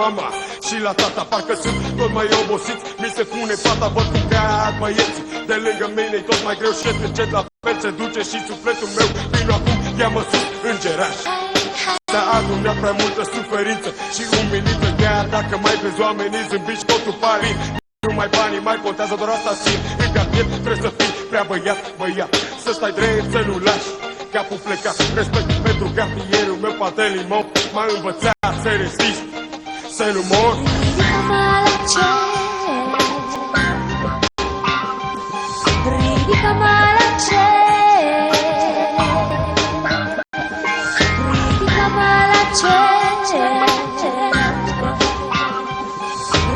mama și la tata. Parcă sunt tot mai obosiți, mi se pune fata, văd cum cad băieții de lângă mine, e tot mai greu și încet la fel se duce și sufletul meu. Vino acum, ia-mă sus, îngeraș. Dar adunea prea multă suferință și umilință. Chiar dacă mai vezi oamenii zâmbiți, totul pari. Nu mai banii mai contează, doar asta simt. În cartier trebuie să fii prea băiat, să stai drept, să nu lași capul plecat. Respect pentru cartierul meu, Pantelimon m-a învățat să rezist, să nu mor. Ridică-mă la cer, ridică-mă la cer, ridică-mă la cer,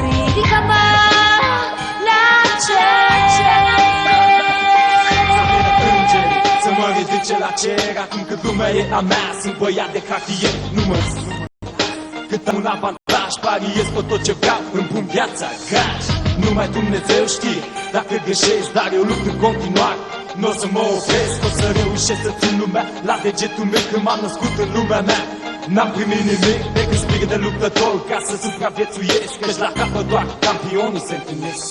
ridică-mă la cer. Să mă ridice la cer acum că lumea e a mea. Sunt băiat de cartier, nu mă cât am un avantaj, pariez pe tot ce vreau, îmi pun viața gaj. Numai Dumnezeu știe dacă greșesc, dar eu lupt în continuare. N-o să mă opresc, o să reușesc să țin lumea la degetul meu când m-am născut în lumea mea. N-am primit nimic decât spirit de luptător ca să supraviețuiesc, căci la capăt doar campionii se întâlnesc.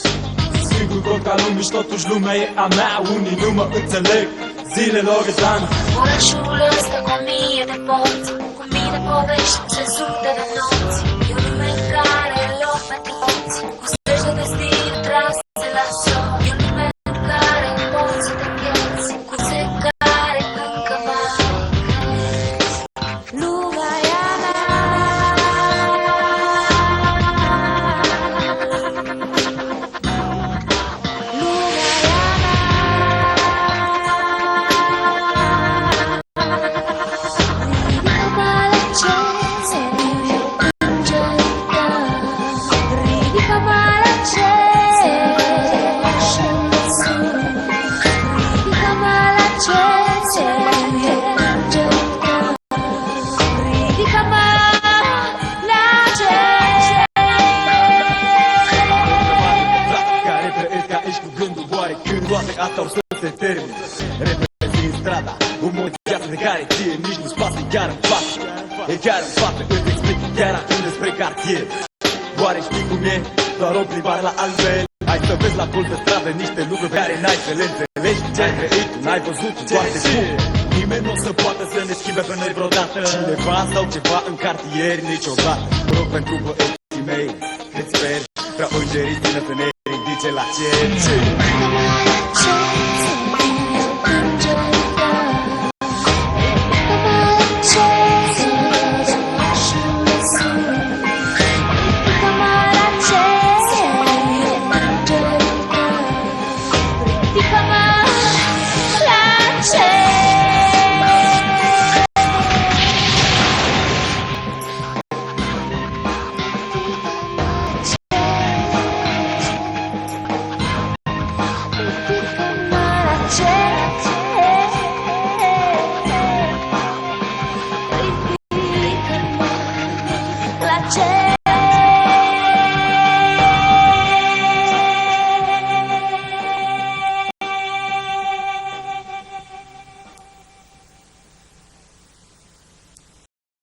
Singur gol ca lumii și totuși lumea e a mea. Unii nu mă înțeleg, zilelor îți an. Orașul ăsta cu 1000 de porți, cu mii de povești, 300 de nopți. E o lume în care e loc pentru toți, cu străji de destin trase la sol. E o lume în care poți să te pierzi, cu țări care încă mai crezi. Lumea e a mea. Toate astea o să se termine. Reprezint strada, un mod de viață de care ție nici nu-ți pasă, chiar în față. E chiar în față, îți explic chiar acum despre cartier. Oare știi cum e? Doar o plimbare la altfel. Hai să vezi la colț de stradă niște lucruri care n-ai să le înțelegi. Ce-ai trăit, n-ai văzut, doar te spun. Nimeni nu o să poată să ne schimbe pe noi vreodată. Cineva sau ceva în cartier niciodată. Rog pentru băieții mei, cât sper, vreau îngerii țină să ne ridice la cer. Ridică-mă la cer.